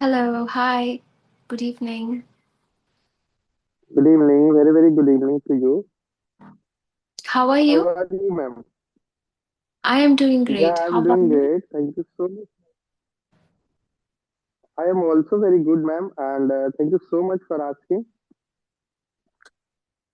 Hello, hi, good evening. Good evening, very, very good evening to you. How are How you? are you, ma'am? I am doing great. Yeah, How I'm about doing you? great. Thank you so much. I am also very good, ma'am, and thank you so much for asking.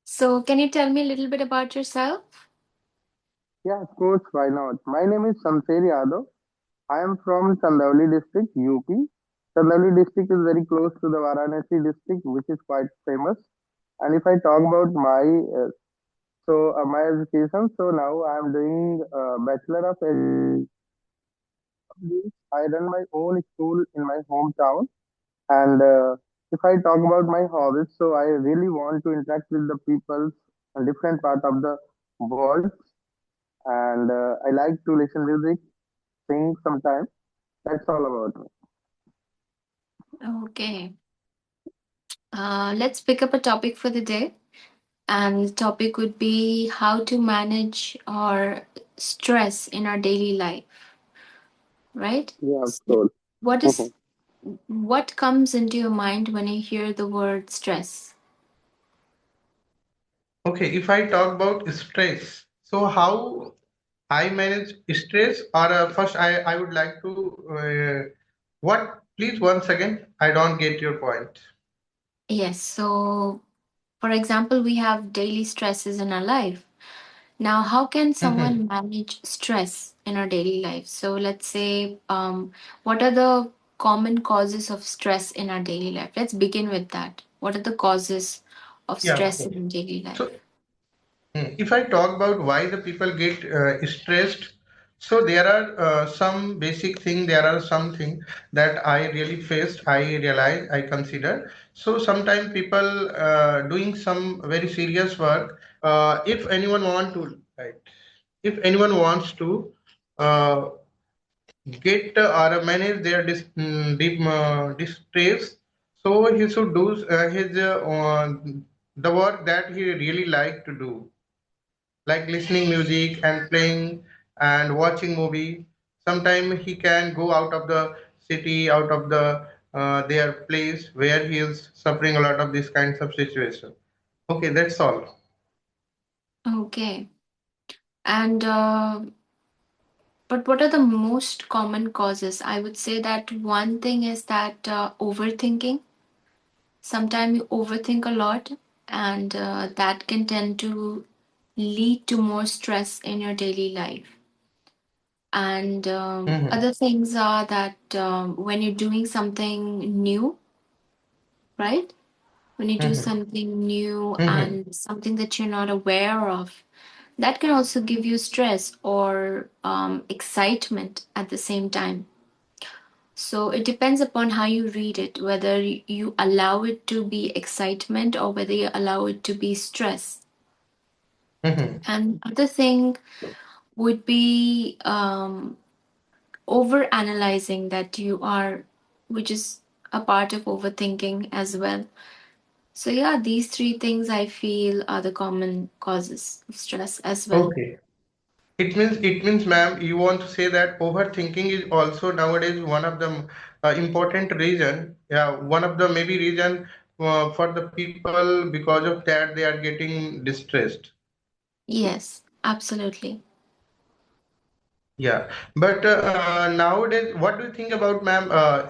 So, can you tell me a little bit about yourself? Yeah, of course, why not? My name is Shamsher Yadav. I am from Chandauli district, UP. Chandauli district is very close to the Varanasi district, which is quite famous. And if I talk about my education, so now I am doing Bachelor of Education. I run my own school in my hometown. And if I talk about my hobbies, so I really want to interact with the people in different part of the world, and I like to listen music, sing sometimes. That's all about me. Okay. Let's pick up a topic for the day. And the topic would be how to manage our stress in our daily life, right? Yeah, of So, course. what Mhm. is what comes into your mind when you hear the word stress? Okay, if I talk about stress, so how I manage stress, or first I would like to what? Please once again, I don't get your point. Yes, so for example, we have daily stresses in our life. Now, how can Mhm. someone manage stress in our daily life? So, let's say, what are the common causes of stress in our daily life? Let's begin with that. What are the causes of Yeah, of stress course. in daily So life? If I talk about why the people get stressed, so there are some basic thing, there are something that I really faced, I realize, I consider. So sometimes people doing some very serious work, if anyone want to, right, if anyone wants to uh, get or manage their distress, so he should do his the work that he really like to do, like listening music and playing and watching movie. Sometimes he can go out of the city, out of the their place where he is suffering a lot of these kinds of situation. Okay, that's all. Okay. And, but what are the most common causes? I would say that one thing is that overthinking. Sometimes you overthink a lot, and that can tend to lead to more stress in your daily life. And Mm-hmm. other things are that when you're doing something new, right? When you do Mm-hmm. something new Mm-hmm. and something that you're not aware of, that can also give you stress or excitement at the same time. So it depends upon how you read it, whether you allow it to be excitement or whether you allow it to be stress. Mm-hmm. And other thing would be over analyzing that you are, which is a part of overthinking as well. So, yeah, these three things I feel are the common causes of stress as well. Okay. It means, ma'am, you want to say that overthinking is also nowadays one of the important reason. Yeah, one of the maybe reason for the people, because of that they are getting distressed. Yes, absolutely. Yeah, but nowadays, what do you think about, ma'am,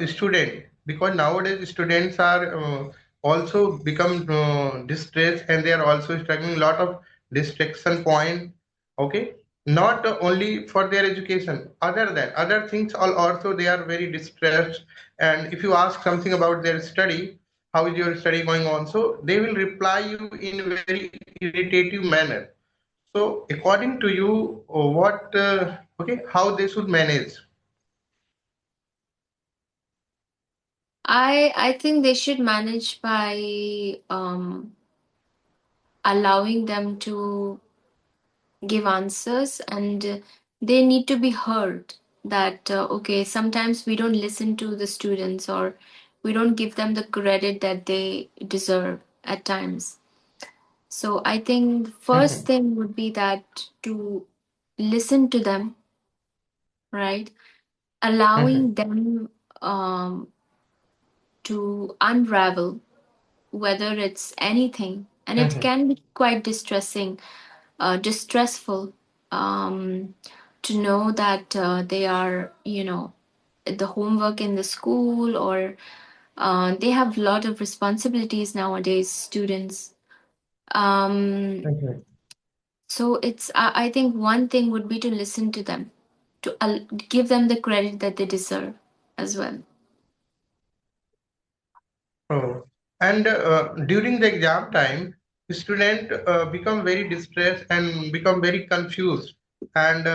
student? Because nowadays students are also become distressed, and they are also struggling a lot of distraction point. Okay, not only for their education, other than other things, all also they are very distressed. And if you ask something about their study, how is your study going on? So they will reply you in very irritative manner. So, according to you, okay, how they should manage? I think they should manage by allowing them to give answers, and they need to be heard that okay, sometimes we don't listen to the students or we don't give them the credit that they deserve at times. So I think the first Mhm, thing would be that to listen to them, right? mhm, Allowing them um, to unravel, whether it's anything, and it Mhm. can be quite distressful, to know that they are, the homework in the school, or they have a lot of responsibilities nowadays, students. Um, Mhm. so I think one thing would be to listen to them, to give them the credit that they deserve as well. Oh. And during the exam time, student become very distressed and become very confused, and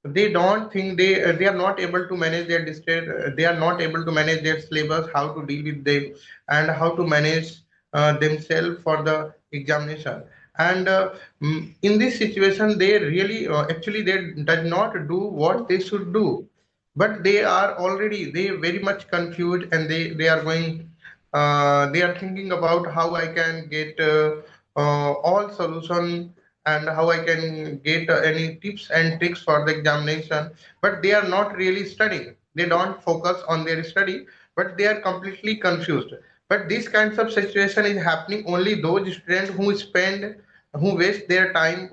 they don't think they are not able to manage their distress. They are not able to manage their syllabus, how to deal with them, and how to manage themselves for the examination. And in this situation, they really actually they does not do what they should do, but they are already they very much confused, and they are going they are thinking about how I can get all solution, and how I can get any tips and tricks for the examination. But they are not really studying. They don't focus on their study, but they are completely confused. But this kinds of situation is happening only those students who waste their time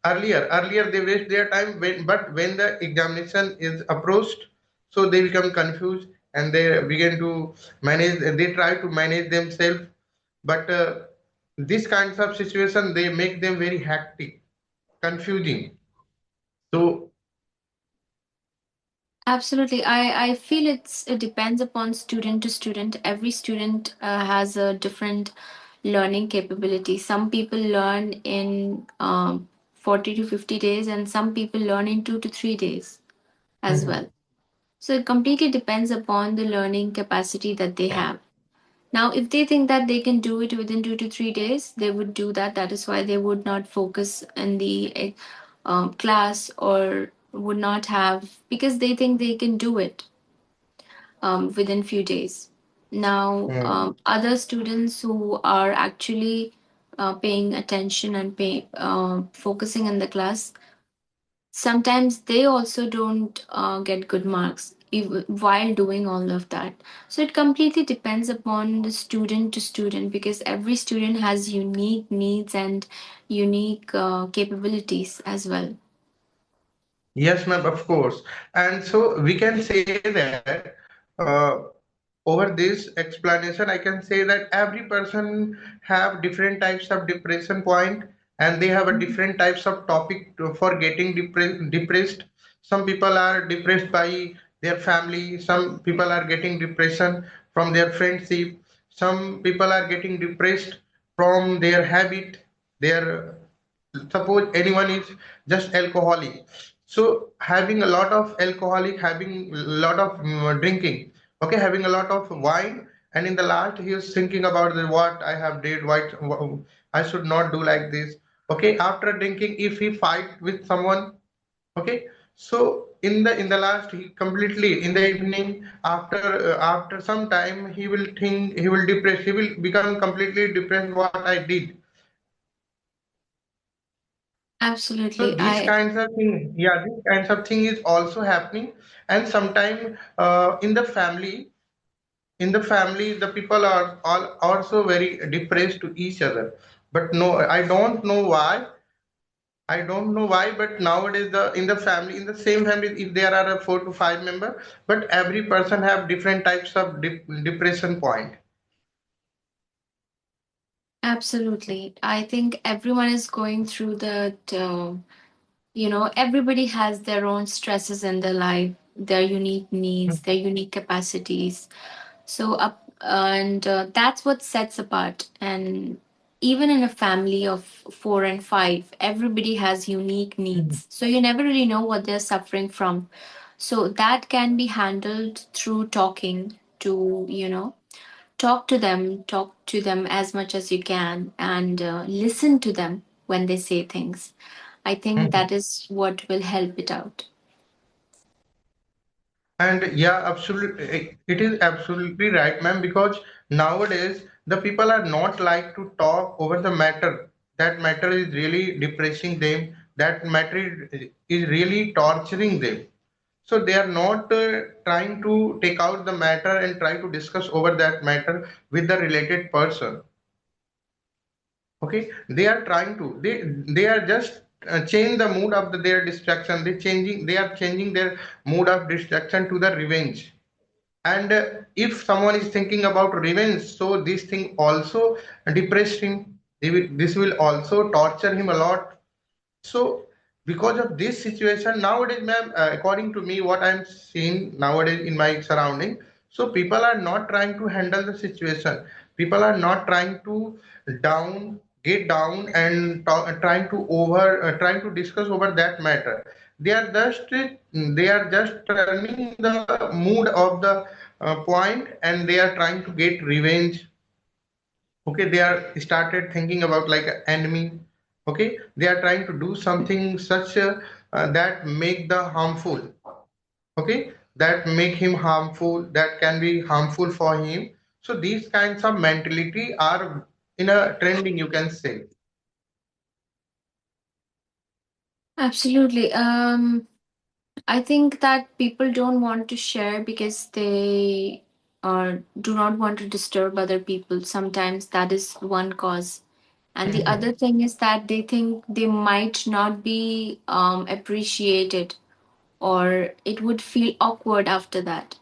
earlier they waste their time when the examination is approached, so they become confused, and they begin to they try to manage themselves, but these kinds of situation they make them very hectic, confusing. So Absolutely. I feel it depends upon student to student. Every student has a different learning capability. Some people learn in 40 to 50 days, and some people learn in 2 to 3 days as mhm. well. So it completely depends upon the learning capacity that they have. Now, if they think that they can do it within 2 to 3 days, they would do that. That is why they would not focus in the class, or would not have, because they think they can do it within few days. Now, Mm. other students who are actually paying attention and focusing in the class, sometimes they also don't get good marks while doing all of that. So it completely depends upon the student to student, because every student has unique needs and unique capabilities as well. Yes, ma'am, of course. And so we can say that uh, over this explanation, I can say that every person have different types of depression point, and they have a different types of topic for getting depressed. Some people are depressed by their family. Some people are getting depression from their friendship. Some people are getting depressed from their habit, their suppose anyone is just alcoholic, so having a lot of alcoholic, having a lot of drinking, okay, having a lot of wine, and in the last he is thinking about what I have did, what I should not do like this. Okay, after drinking, if he fight with someone, okay, so in the last he completely in the evening, after some time he will think, he will depress, he will become completely depressed what I did. So Absolutely. these kinds of thing, yeah, these kinds of thing is also happening, and sometimes in the family, the people are all also very depressed to each other. But no, I don't know why. I don't know why, but nowadays in the same family, if there are a 4 to 5 member, but every person have different types of depression point. Absolutely. I think everyone is going through that. Everybody has their own stresses in their life, their unique needs, their unique capacities. So up and that's what sets apart. And even in a family of 4 and 5, everybody has unique Mhm. needs. So you never really know what they're suffering from. So that can be handled through talking to, talk to them as much as you can, and listen to them when they say things. I think Mhm. that is what will help it out. And yeah, absolutely, it is absolutely right, ma'am, because nowadays the people are not like to talk over the matter. That matter is really depressing them. That matter is really torturing them. So they are not trying to take out the matter and try to discuss over that matter with the related person. Okay, they are trying to, they are just change the mood of their distraction. They are changing their mood of distraction to the revenge. And if someone is thinking about revenge, so this thing also depressed him. This will also torture him a lot. So because of this situation nowadays, ma'am, according to me, what I'm seeing nowadays in my surrounding, so people are not trying to handle the situation. People are not trying to get down and trying to trying to discuss over that matter. They are just turning the mood of the point, and they are trying to get revenge. Okay, they are started thinking about like an enemy. Okay, they are trying to do something such that make the harmful. Okay, that make him harmful, that can be harmful for him. So these kinds of mentality are in a trending, you can say. Absolutely. I think that people don't want to share because they do not want to disturb other people. Sometimes that is one cause. And the Mhm, other thing is that they think they might not be appreciated, or it would feel awkward after that.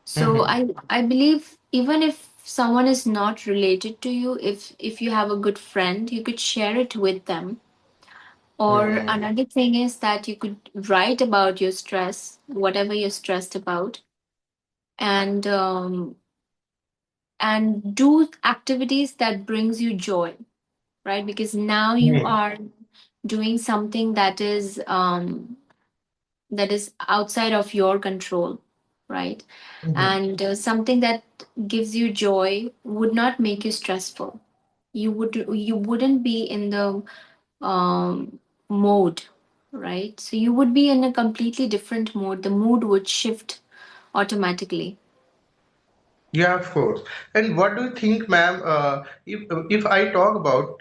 So mhm, I believe even if someone is not related to you, if you have a good friend, you could share it with them. Or mhm. another thing is that you could write about your stress, whatever you're stressed about, and do activities that brings you joy, right? Because now you Mhm, are doing something that is outside of your control, right? mhm. And something that gives you joy would not make you stressful. You wouldn't be in the mode, right? So you would be in a completely different mode. The mood would shift automatically. Yeah, of course. And what do you think, ma'am? If I talk about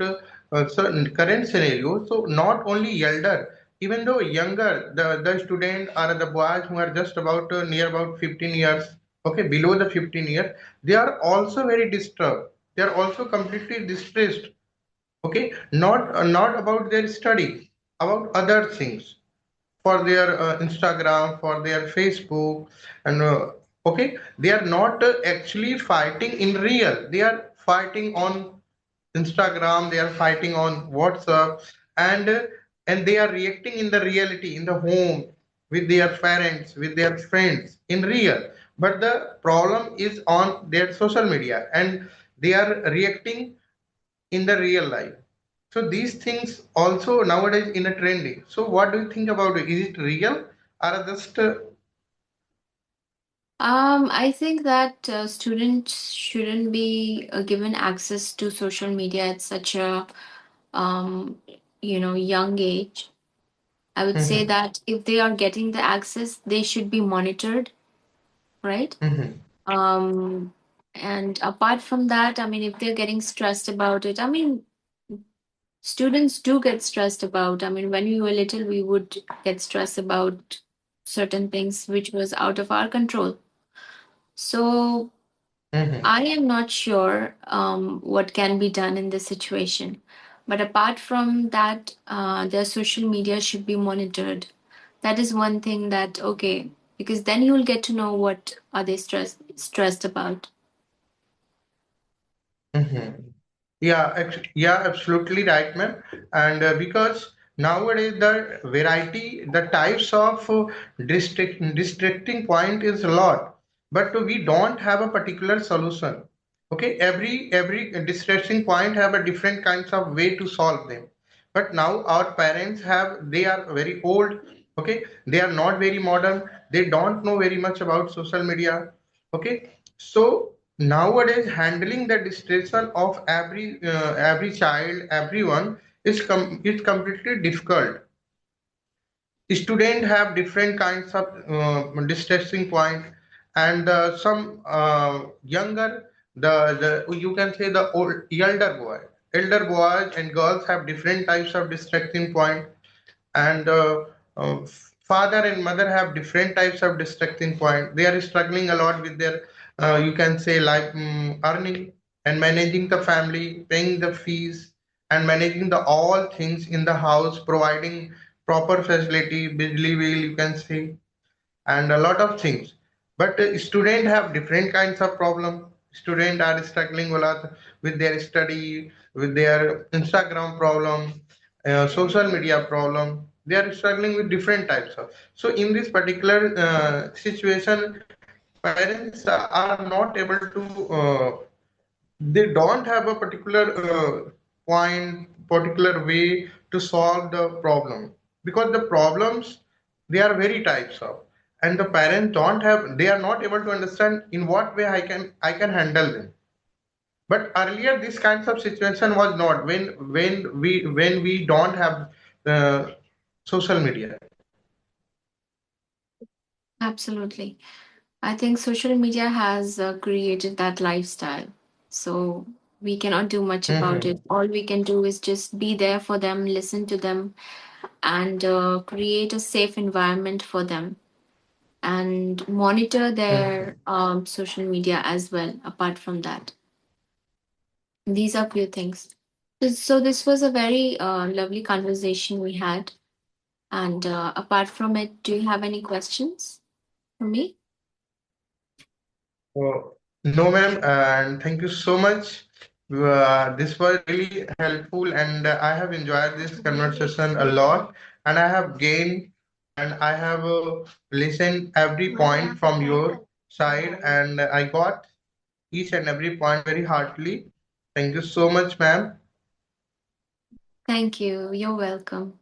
certain current scenario, so not only elder, even though younger, the student or the boys who are just about near about 15 years, okay, below the 15 years, they are also very disturbed. They are also completely distressed. Okay, not about their study, about other things, for their Instagram, for their Facebook, and okay, they are not actually fighting in real. They are fighting on Instagram. They are fighting on WhatsApp, and uh, and they are reacting in the reality in the home with their parents, with their friends in real. But the problem is on their social media, and they are reacting in the real life. So these things also nowadays in a trending. So what do you think about it? Is it real or just I think that students shouldn't be given access to social media at such a um, young age. I would say Mhm, that if they are getting the access, they should be monitored, right? mhm, Um, and apart from that, I mean, if they're getting stressed about it, I mean, students do get stressed about. I mean, when we were little, we would get stressed about certain things which was out of our control. So mhm, I am not sure what can be done in this situation. But apart from that, their social media should be monitored. That is one thing that, okay, because then you will get to know what are they stressed about. mhm. Yeah, yeah, absolutely right, ma'am. And because nowadays the variety, the types of distracting point is a lot, but we don't have a particular solution. Okay, every distracting point have a different kinds of way to solve them. But now our parents have, they are very old. Okay, they are not very modern. They don't know very much about social media. Okay, so nowadays handling the distraction of every child, everyone is completely difficult. Students have different kinds of distressing point, and some younger, the you can say the elder boys and girls have different types of distracting point. And father and mother have different types of distracting point. They are struggling a lot with their, you can say, like earning and managing the family, paying the fees, and managing the all things in the house, providing proper facility, bijli bill, you can say, and a lot of things. But student have different kinds of problem. Student are struggling a lot with their study, with their Instagram problem, social media problem. They are struggling with different types of. So in this particular situation, parents are not able to. They don't have a particular point, particular way to solve the problem, because the problems, they are very types of, and the parents don't have, they are not able to understand in what way I can handle them. But earlier this kinds of situation was not, when we don't have uh, social media. Absolutely. I think social media has created that lifestyle. So we cannot do much about Mhm. it. All we can do is just be there for them, listen to them, and create a safe environment for them and monitor Mhm. their social media as well, apart from that. These are few things. So this was a very lovely conversation we had. And apart from it, do you have any questions for me? No, ma'am, and thank you so much. This was really helpful, and I have enjoyed this conversation a lot, and I have gained, and I have listened every point from your side, and I got each and every point very heartily. Thank you so much, ma'am. Thank you. You're welcome.